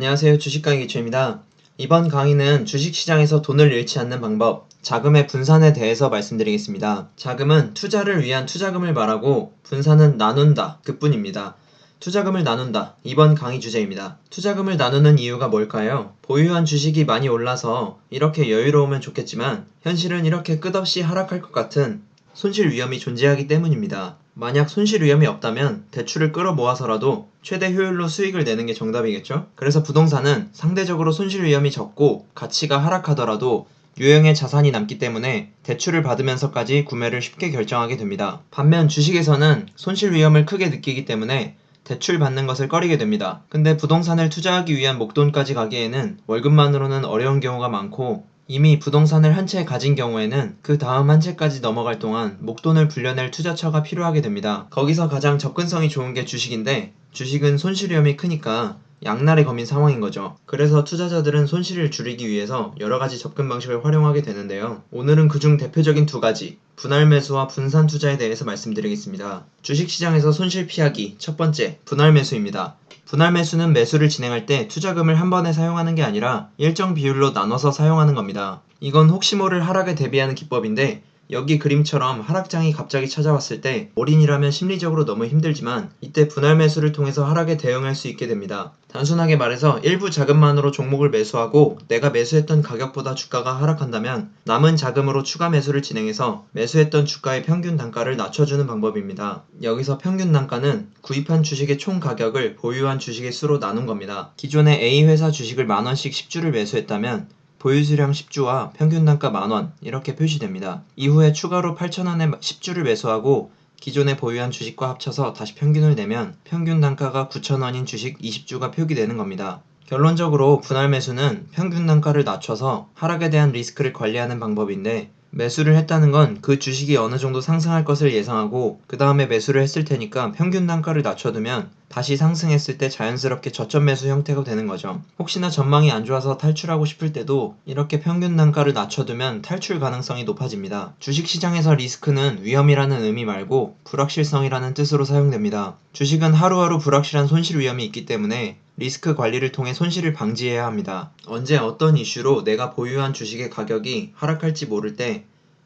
안녕하세요. 주식강의 기초입니다. 이번 강의는 주식시장에서 돈을 잃지 않는 방법, 자금의 분산에 대해서 말씀드리겠습니다. 자금은 투자를 위한 투자금을 말하고 분산은 나눈다, 그뿐입니다. 투자금을 나눈다, 이번 강의 주제입니다. 투자금을 나누는 이유가 뭘까요? 보유한 주식이 많이 올라서 이렇게 여유로우면 좋겠지만 현실은 이렇게 끝없이 하락할 것 같은 손실 위험이 존재하기 때문입니다. 만약 손실 위험이 없다면 대출을 끌어모아서라도 최대 효율로 수익을 내는 게 정답이겠죠? 그래서 부동산은 상대적으로 손실 위험이 적고 가치가 하락하더라도 유형의 자산이 남기 때문에 대출을 받으면서까지 구매를 쉽게 결정하게 됩니다. 반면 주식에서는 손실 위험을 크게 느끼기 때문에 대출 받는 것을 꺼리게 됩니다. 근데 부동산을 투자하기 위한 목돈까지 가기에는 월급만으로는 어려운 경우가 많고 이미 부동산을 한 채 가진 경우에는 그 다음 한 채까지 넘어갈 동안 목돈을 불려낼 투자처가 필요하게 됩니다. 거기서 가장 접근성이 좋은 게 주식인데 주식은 손실 위험이 크니까 양날의 검인 상황인 거죠. 그래서 투자자들은 손실을 줄이기 위해서 여러가지 접근 방식을 활용하게 되는데요. 오늘은 그중 대표적인 두 가지, 분할 매수와 분산 투자에 대해서 말씀드리겠습니다. 주식시장에서 손실 피하기, 첫 번째, 분할 매수입니다. 분할 매수는 매수를 진행할 때 투자금을 한 번에 사용하는 게 아니라 일정 비율로 나눠서 사용하는 겁니다. 이건 혹시 모를 하락에 대비하는 기법인데 여기 그림처럼 하락장이 갑자기 찾아왔을 때 올인이라면 심리적으로 너무 힘들지만 이때 분할 매수를 통해서 하락에 대응할 수 있게 됩니다. 단순하게 말해서 일부 자금만으로 종목을 매수하고 내가 매수했던 가격보다 주가가 하락한다면 남은 자금으로 추가 매수를 진행해서 매수했던 주가의 평균 단가를 낮춰주는 방법입니다. 여기서 평균 단가는 구입한 주식의 총 가격을 보유한 주식의 수로 나눈 겁니다. 기존에 A회사 주식을 만원씩 10주를 매수했다면 보유수량 10주와 평균 단가 만원 이렇게 표시됩니다. 이후에 추가로 8,000원에 10주를 매수하고 기존에 보유한 주식과 합쳐서 다시 평균을 내면 평균 단가가 9,000원인 주식 20주가 표기되는 겁니다. 결론적으로 분할 매수는 평균 단가를 낮춰서 하락에 대한 리스크를 관리하는 방법인데 매수를 했다는 건 그 주식이 어느 정도 상승할 것을 예상하고 그 다음에 매수를 했을 테니까 평균 단가를 낮춰두면 다시 상승했을 때 자연스럽게 저점 매수 형태가 되는 거죠. 혹시나 전망이 안 좋아서 탈출하고 싶을 때도 이렇게 평균 단가를 낮춰두면 탈출 가능성이 높아집니다. 주식시장에서 리스크는 위험이라는 의미 말고 불확실성이라는 뜻으로 사용됩니다. 주식은 하루하루 불확실한 손실 위험이 있기 때문에 리스크 관리를 통해 손실을 방지해야 합니다. 언제 어떤 이슈로 내가 보유한 주식의 가격이 하락할지 모를 때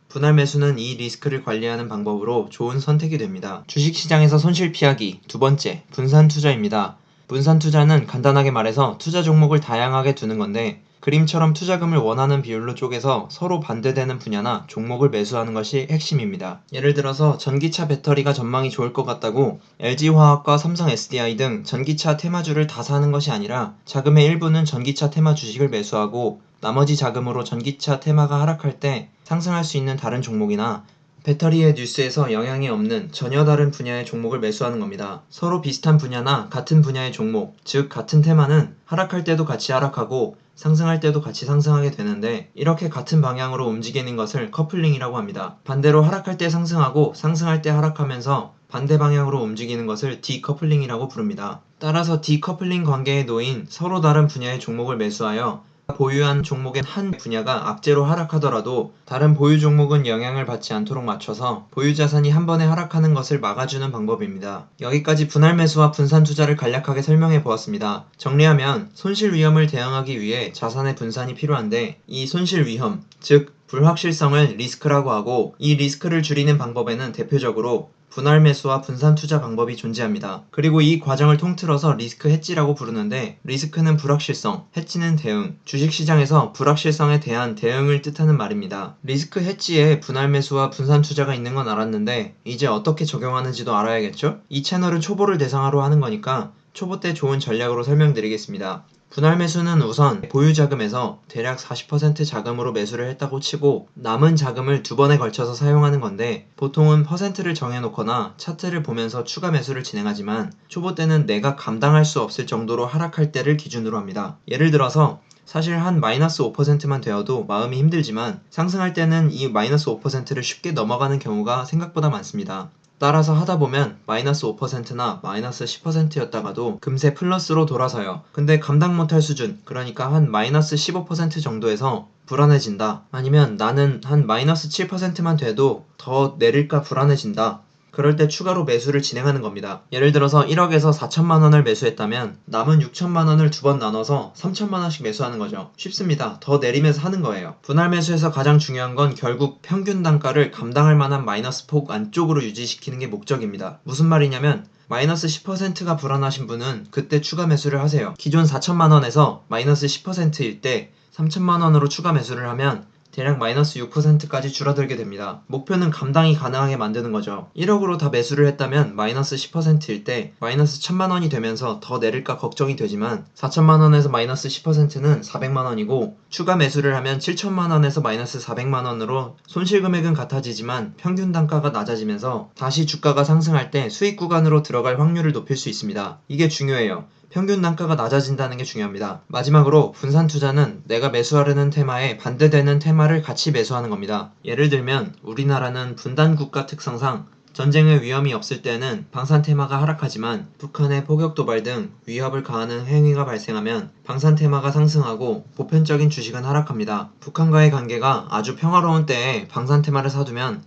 분할 매수는 이 리스크를 관리하는 방법으로 좋은 선택이 됩니다. 주식시장에서 손실 피하기, 두 번째, 분산 투자입니다. 분산 투자는 간단하게 말해서 투자 종목을 다양하게 두는 건데 그림처럼 투자금을 원하는 비율로 쪼개서 서로 반대되는 분야나 종목을 매수하는 것이 핵심입니다. 예를 들어서 전기차 배터리가 전망이 좋을 것 같다고 LG화학과 삼성 SDI 등 전기차 테마주를 다 사는 것이 아니라 자금의 일부는 전기차 테마 주식을 매수하고 나머지 자금으로 전기차 테마가 하락할 때 상승할 수 있는 다른 종목이나 배터리의 뉴스에서 영향이 없는 전혀 다른 분야의 종목을 매수하는 겁니다. 서로 비슷한 분야나 같은 분야의 종목, 즉 같은 테마는 하락할 때도 같이 하락하고 상승할 때도 같이 상승하게 되는데 이렇게 같은 방향으로 움직이는 것을 커플링이라고 합니다. 반대로 하락할 때 상승하고 상승할 때 하락하면서 반대 방향으로 움직이는 것을 디커플링이라고 부릅니다. 따라서 디커플링 관계에 놓인 서로 다른 분야의 종목을 매수하여 보유한 종목의 한 분야가 악재로 하락하더라도 다른 보유 종목은 영향을 받지 않도록 맞춰서 보유 자산이 한 번에 하락하는 것을 막아주는 방법입니다. 여기까지 분할 매수와 분산 투자를 간략하게 설명해 보았습니다. 정리하면 손실 위험을 대응하기 위해 자산의 분산이 필요한데 이 손실 위험, 즉 불확실성을 리스크라고 하고 이 리스크를 줄이는 방법에는 대표적으로 분할 매수와 분산 투자 방법이 존재합니다. 그리고 이 과정을 통틀어서 리스크 해지라고 부르는데 리스크는 불확실성, 해지는 대응, 주식시장에서 불확실성에 대한 대응을 뜻하는 말입니다. 리스크 해지에 분할 매수와 분산 투자가 있는 건 알았는데 이제 어떻게 적용하는지도 알아야겠죠? 이 채널은 초보를 대상으로 하는 거니까 초보 때 좋은 전략으로 설명드리겠습니다. 분할 매수는 우선 보유 자금에서 대략 40% 자금으로 매수를 했다고 치고 남은 자금을 두 번에 걸쳐서 사용하는 건데 보통은 퍼센트를 정해놓거나 차트를 보면서 추가 매수를 진행하지만 초보 때는 내가 감당할 수 없을 정도로 하락할 때를 기준으로 합니다. 예를 들어서 사실 한 마이너스 5%만 되어도 마음이 힘들지만 상승할 때는 이 마이너스 5%를 쉽게 넘어가는 경우가 생각보다 많습니다. 따라서 하다보면 마이너스 5%나 마이너스 10%였다가도 금세 플러스로 돌아서요. 근데 감당 못할 수준, 그러니까 한 마이너스 15% 정도에서 불안해진다. 아니면 나는 한 마이너스 7%만 돼도 더 내릴까 불안해진다. 그럴 때 추가로 매수를 진행하는 겁니다. 예를 들어서 1억에서 4천만 원을 매수했다면 남은 6천만 원을 두 번 나눠서 3천만 원씩 매수하는 거죠. 쉽습니다. 더 내리면서 하는 거예요. 분할 매수에서 가장 중요한 건 결국 평균 단가를 감당할 만한 마이너스 폭 안쪽으로 유지시키는 게 목적입니다. 무슨 말이냐면 마이너스 10%가 불안하신 분은 그때 추가 매수를 하세요. 기존 4천만 원에서 마이너스 10%일 때 3천만 원으로 추가 매수를 하면 대략 마이너스 6%까지 줄어들게 됩니다. 목표는 감당이 가능하게 만드는 거죠. 1억으로 다 매수를 했다면 마이너스 10%일 때 마이너스 1천만 원이 되면서 더 내릴까 걱정이 되지만 4천만 원에서 마이너스 10%는 400만 원이고 추가 매수를 하면 7천만 원에서 마이너스 400만 원으로 손실 금액은 같아지지만 평균 단가가 낮아지면서 다시 주가가 상승할 때 수익 구간으로 들어갈 확률을 높일 수 있습니다. 이게 중요해요. 평균 단가가 낮아진다는 게 중요합니다. 마지막으로 분산 투자는 내가 매수하려는 테마에 반대되는 테마를 같이 매수하는 겁니다. 예를 들면 우리나라는 분단 국가 특성상 전쟁의 위험이 없을 때는 방산 테마가 하락하지만 북한의 폭격 도발 등 위협을 가하는 행위가 발생하면 방산 테마가 상승하고 보편적인 주식은 하락합니다. 북한과의 관계가 아주 평화로운 때에 방산 테마를 사두면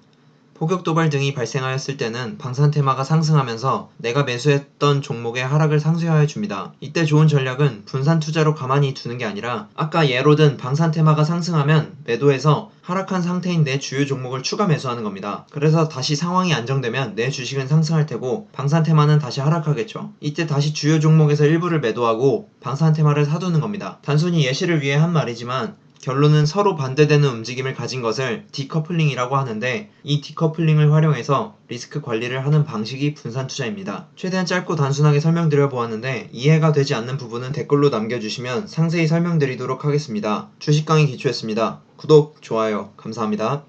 폭격 도발 등이 발생하였을 때는 방산 테마가 상승하면서 내가 매수했던 종목의 하락을 상쇄하여 줍니다. 이때 좋은 전략은 분산 투자로 가만히 두는 게 아니라 아까 예로 든 방산 테마가 상승하면 매도해서 하락한 상태인 내 주요 종목을 추가 매수하는 겁니다. 그래서 다시 상황이 안정되면 내 주식은 상승할 테고 방산 테마는 다시 하락하겠죠. 이때 다시 주요 종목에서 일부를 매도하고 방산 테마를 사두는 겁니다. 단순히 예시를 위해 한 말이지만 결론은 서로 반대되는 움직임을 가진 것을 디커플링이라고 하는데 이 디커플링을 활용해서 리스크 관리를 하는 방식이 분산 투자입니다. 최대한 짧고 단순하게 설명드려 보았는데 이해가 되지 않는 부분은 댓글로 남겨주시면 상세히 설명드리도록 하겠습니다. 주식 강의 기초였습니다. 구독, 좋아요 감사합니다.